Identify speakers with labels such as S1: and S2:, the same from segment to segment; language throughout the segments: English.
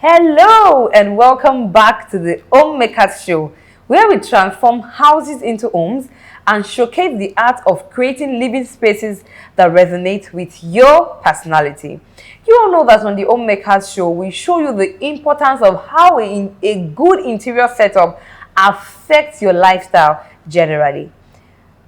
S1: Hello and welcome back to the Homemakers Show, where we transform houses into homes and showcase the art of creating living spaces that resonate with your personality. You all know that on the Homemakers Show, we show you the importance of how a good interior setup affects your lifestyle generally.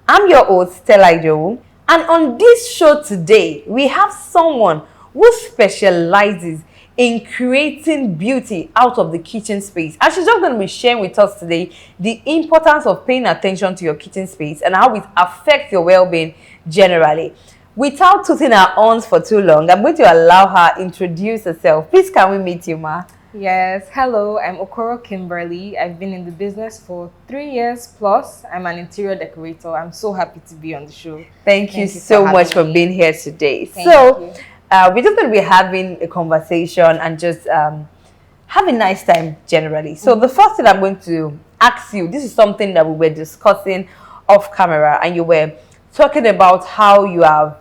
S1: I'm your host, Stella Idowu, and on this show today, we have someone who specializes in creating beauty out of the kitchen space. And she's just going to be sharing with us today the importance of paying attention to your kitchen space and how it affects your well-being generally. Without tooting her horns for too long, I'm going to allow her introduce herself. Please, can we meet you, ma?
S2: Yes, hello, I'm Okoro Kimberly. I've been in the business for 3 years plus. I'm an interior decorator. I'm so happy to be on the show.
S1: Thank you so much for being here today.
S2: Thank you.
S1: We're just going to be having a conversation and just have a nice time generally. So the first thing I'm going to ask you, this is something that we were discussing off camera, and you were talking about how you have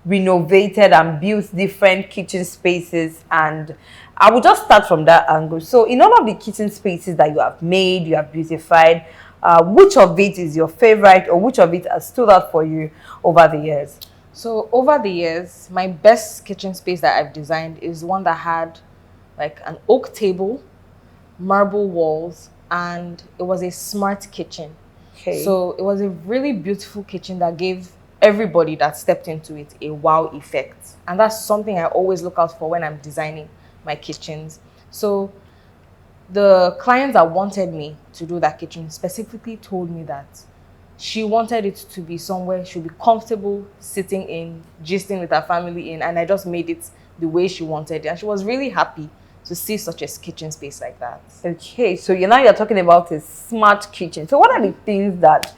S1: renovated and built different kitchen spaces, and I will just start from that angle. So in all of the kitchen spaces that you have made, you have beautified, which of it is your favorite, or which of it has stood out for you over the years?
S2: So over the years, my best kitchen space that I've designed is one that had like an oak table, marble walls, and it was a smart kitchen.
S1: Okay.
S2: So it was a really beautiful kitchen that gave everybody that stepped into it a wow effect. And that's something I always look out for when I'm designing my kitchens. So the clients that wanted me to do that kitchen specifically told me that she wanted it to be somewhere she'll be comfortable sitting in, gisting with her family in, and I just made it the way she wanted it. And she was really happy to see such a kitchen space like that.
S1: Okay, so you're talking about a smart kitchen. So what are the things that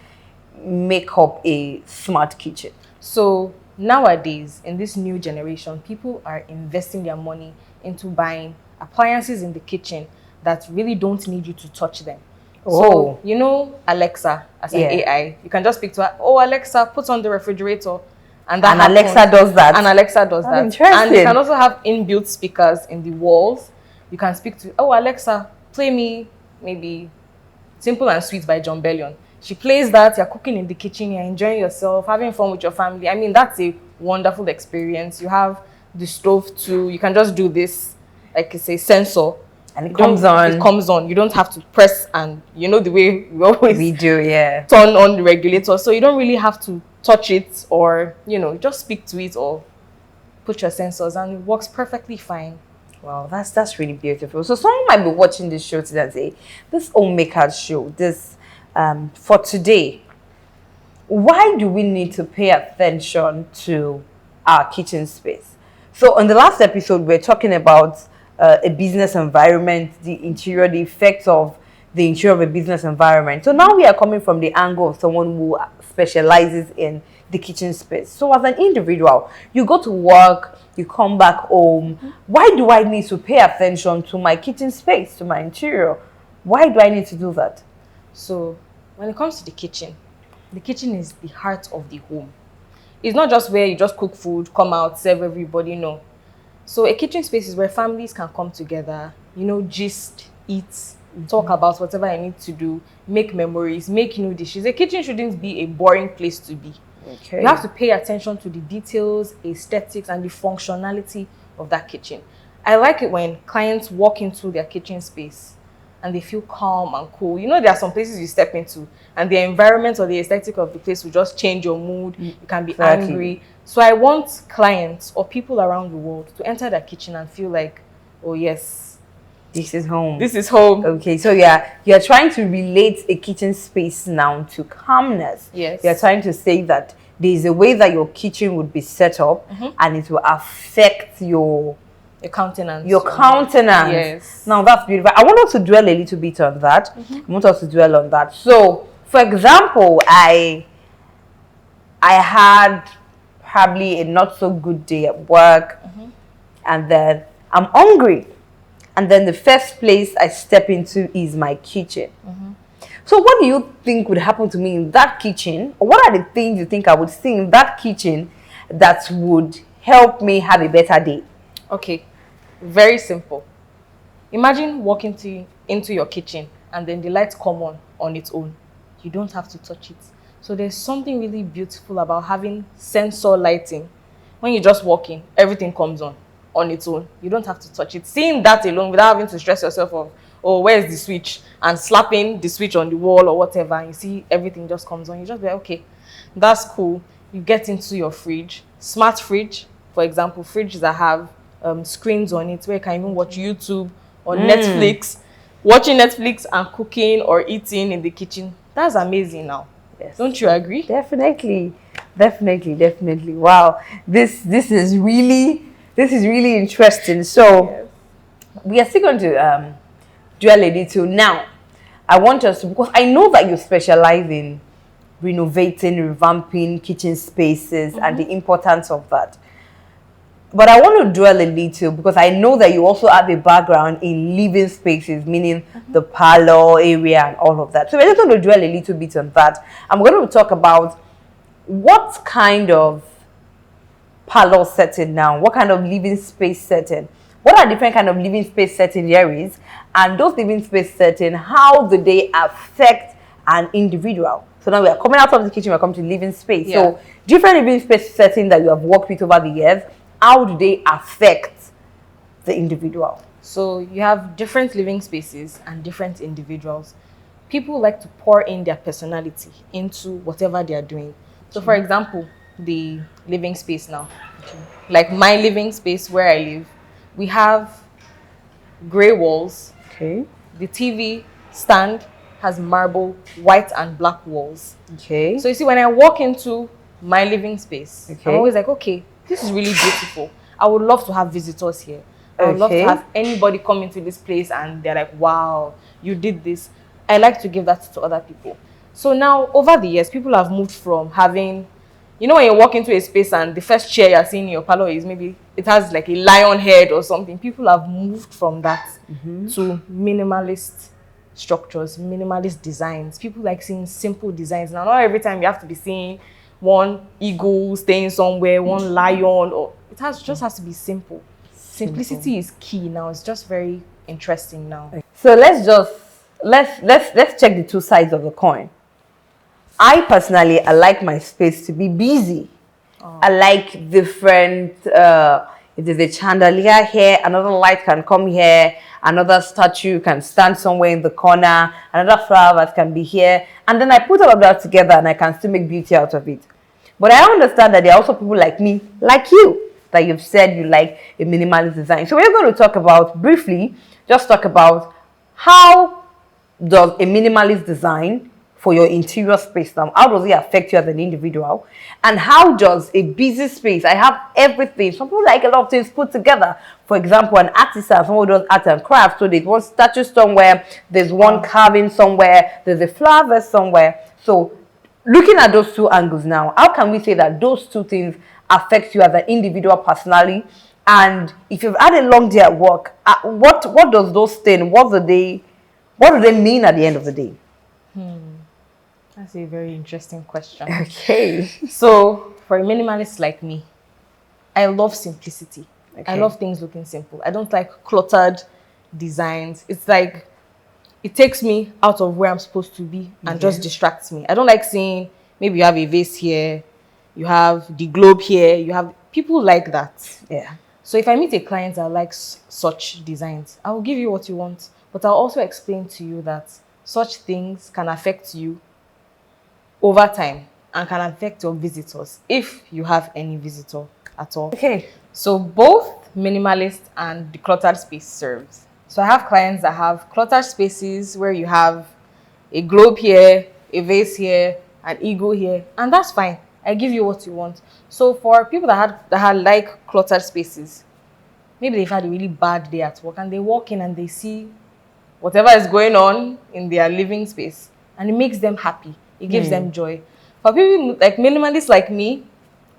S1: make up a smart kitchen?
S2: So nowadays, in this new generation, people are investing their money into buying appliances in the kitchen that really don't need you to touch them.
S1: Oh.
S2: So, you know Alexa as an AI, you can just speak to her, oh, Alexa, put on the refrigerator. And
S1: Alexa does that.
S2: And Alexa does that.
S1: Interesting.
S2: And you can also have inbuilt speakers in the walls. You can speak to, oh, Alexa, play me maybe Simple and Sweet by John Bellion. She plays that, you're cooking in the kitchen, you're enjoying yourself, having fun with your family. I mean, that's a wonderful experience. You have the stove too. You can just do this, like it's a sensor.
S1: And it comes on.
S2: It comes on. You don't have to press, and you know the way we
S1: do, yeah.
S2: Turn on the regulator. So you don't really have to touch it, or, you know, just speak to it or put your sensors, and it works perfectly fine.
S1: Wow, that's really beautiful. So someone might be watching this show today and say, this Homemakers Show, this for today, why do we need to pay attention to our kitchen space? So in the last episode, we're talking about a business environment, the interior, the effects of the interior of a business environment. So now we are coming from the angle of someone who specializes in the kitchen space. So as an individual, you go to work, you come back home. Why do I need to pay attention to my kitchen space, to my interior? Why do I need to do that?
S2: So when it comes to the kitchen is the heart of the home. It's not just where you just cook food, come out, serve everybody, no. So a kitchen space is where families can come together, you know, gist, eat, talk about whatever I need to do, make memories, make new dishes. A kitchen shouldn't be a boring place to be.
S1: Okay.
S2: You have to pay attention to the details, aesthetics, and the functionality of that kitchen. I like it when clients walk into their kitchen space and they feel calm and cool. You know, there are some places you step into and the environment or the aesthetic of the place will just change your mood. You can be angry. So I want clients or people around the world to enter their kitchen and feel like, oh yes,
S1: this is home.
S2: This is home.
S1: Okay, so you're trying to relate a kitchen space now to calmness.
S2: Yes.
S1: You're trying to say that there's a way that your kitchen would be set up and it will affect your
S2: countenance.
S1: Your countenance.
S2: Yes.
S1: Now that's beautiful. I want us to dwell a little bit on that. I want us to dwell on that. So, for example, I had probably a not so good day at work, and then I'm hungry, and then the first place I step into is my kitchen. So what do you think would happen to me in that kitchen, or what are the things you think I would see in that kitchen that would help me have a better day?
S2: Okay, very simple. Imagine walking into your kitchen and then the lights come on its own. You don't have to touch it. So there's something really beautiful about having sensor lighting. When you just walk in, everything comes on its own. You don't have to touch it. Seeing that alone without having to stress yourself of, oh, where's the switch? And slapping the switch on the wall or whatever, and you see everything just comes on. You just be like, okay, that's cool. You get into your fridge. Smart fridge, for example, fridges that have screens on it where you can even watch YouTube or Netflix. Watching Netflix and cooking or eating in the kitchen, that's amazing now.
S1: Yes.
S2: Don't you agree?
S1: Definitely. Definitely. Wow. This is really interesting. So
S2: Yes.
S1: we are still going to dwell a little now. I want us to, because I know that you specialize in renovating, revamping kitchen spaces and the importance of that. But I want to dwell a little because I know that you also have a background in living spaces, meaning the parlor area and all of that. So we're just going to dwell a little bit on that. I'm going to talk about what kind of parlor setting now, what kind of living space setting, what are different kind of living space setting there is, and those living space setting, how do they affect an individual? So now we are coming out of the kitchen, we're coming to living space.
S2: Yeah.
S1: So different living space setting that you have worked with over the years, how do they affect the individual?
S2: So you have different living spaces and different individuals. People like to pour in their personality into whatever they are doing. So for example, the living space now, like my living space where I live, we have gray walls.
S1: Okay.
S2: The TV stand has marble, white and black walls.
S1: Okay.
S2: So you see, when I walk into my living space,
S1: Okay.
S2: I'm always like, okay, this is really beautiful. I would love to have visitors here. I would love to
S1: Okay.
S2: have anybody come into this place and they're like, wow, you did this. I like to give that to other people. So now, over the years, people have moved from having, you know, when you walk into a space and the first chair you're seeing in your parlor is maybe, it has like a lion head or something. People have moved from that to minimalist structures, minimalist designs. People like seeing simple designs. Now, not every time you have to be seeing one eagle staying somewhere, one lion, or just has to be simple. Simplicity is key now. It's just very interesting now.
S1: So let's check the two sides of the coin. I personally, I like my space to be busy. I like different, if there's a chandelier here, another light can come here, another statue can stand somewhere in the corner, another flowers can be here, and then I put all of that together and I can still make beauty out of it. But I understand that there are also people like me, like you, that you've said you like a minimalist design. So we're going to talk about, briefly, just talk about how does a minimalist design for your interior space now, how does it affect you as an individual? And how does a busy space, I have everything, some people like a lot of things put together. For example, an artisan, someone who does art and craft, so there's one statue somewhere, there's one carving somewhere, there's a flower somewhere. So looking at those two angles now, how can we say that those two things affect you as an individual personally? And if you've had a long day at work, what does those things, what do they mean at the end of the day?
S2: That's a very interesting question.
S1: Okay.
S2: So, for a minimalist like me, I love simplicity. I
S1: Okay.
S2: love things looking simple. I don't like cluttered designs. It's like, it takes me out of where I'm supposed to be and just distracts me. I don't like seeing, maybe you have a vase here, you have the globe here, you have, people like that.
S1: Yeah.
S2: So if I meet a client that likes such designs, I will give you what you want, but I'll also explain to you that such things can affect you over time and can affect your visitors if you have any visitor at all.
S1: Okay.
S2: So both minimalist and decluttered space serves. So I have clients that have cluttered spaces where you have a globe here, a vase here, an eagle here, and that's fine. I give you what you want. So for people that had like cluttered spaces, maybe they've had a really bad day at work and they walk in and they see whatever is going on in their living space and it makes them happy. It gives them joy. For people like minimalists like me,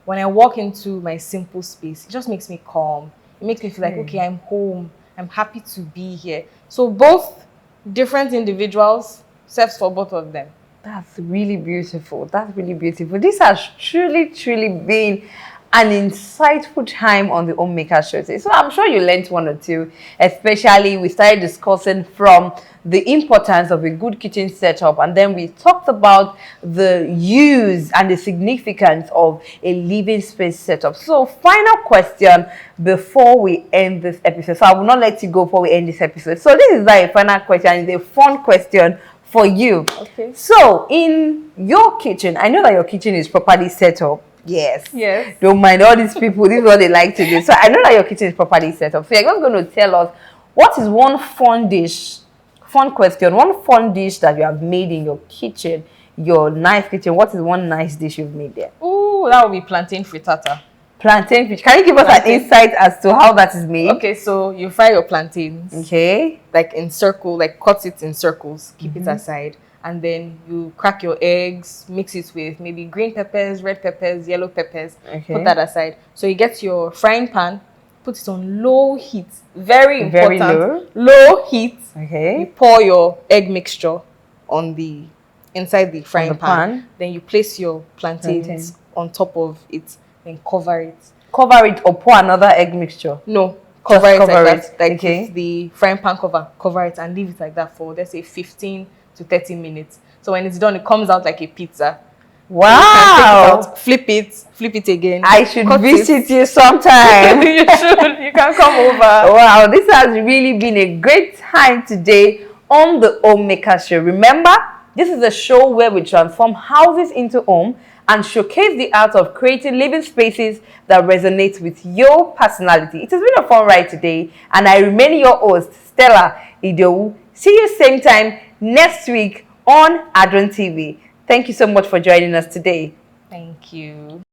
S2: when I walk into my simple space, it just makes me calm. It makes me feel like, okay, I'm home. I'm happy to be here. So both different individuals serves for both of them.
S1: That's really beautiful. That's really beautiful. This has truly been an insightful time on the Homemaker Show today. So I'm sure you learned one or two, especially we started discussing from the importance of a good kitchen setup, and then we talked about the use and the significance of a living space setup. So final question before we end this episode. So I will not let you go before we end this episode. So this is not a final question, it's a fun question for you.
S2: Okay.
S1: So in your kitchen, I know that your kitchen is properly set up. Yes.
S2: Yes.
S1: Don't mind all these people. This is what they like to do. So I know that your kitchen is properly set up. So you're just going to tell us what is one fun dish, fun question, one fun dish that you have made in your kitchen, your nice kitchen. What is one nice dish you've made there?
S2: Ooh, that would be plantain frittata.
S1: Plantain fish. Can you give us an insight as to how that is made?
S2: Okay, so you fry your plantains.
S1: Okay.
S2: Like in circle, like cut it in circles, keep it aside. And then you crack your eggs, mix it with maybe green peppers, red peppers, yellow peppers.
S1: Okay.
S2: Put that aside. So you get your frying pan, put it on low heat. Very important.
S1: Very low.
S2: Low heat.
S1: Okay.
S2: You pour your egg mixture on the inside the frying pan. Then you place your plantains on top of it. Then cover it.
S1: Cover it or pour another egg mixture?
S2: No. Cover it
S1: cover
S2: like
S1: it.
S2: that. Like
S1: Okay.
S2: the frying pan cover it and leave it like that for, let's say, 15 to 30 minutes. So when it's done, it comes out like a pizza.
S1: Wow.
S2: Flip it again.
S1: I should
S2: cut
S1: visit you sometime.
S2: You should. You can come over.
S1: Wow, this has really been a great time today on the Homemaker Show. Remember, this is a show where we transform houses into homes and showcase the art of creating living spaces that resonate with your personality. It has been a fun ride today, and I remain your host, Stella Idowu. See you same time next week on Adron TV. Thank you so much for joining us today.
S2: Thank you.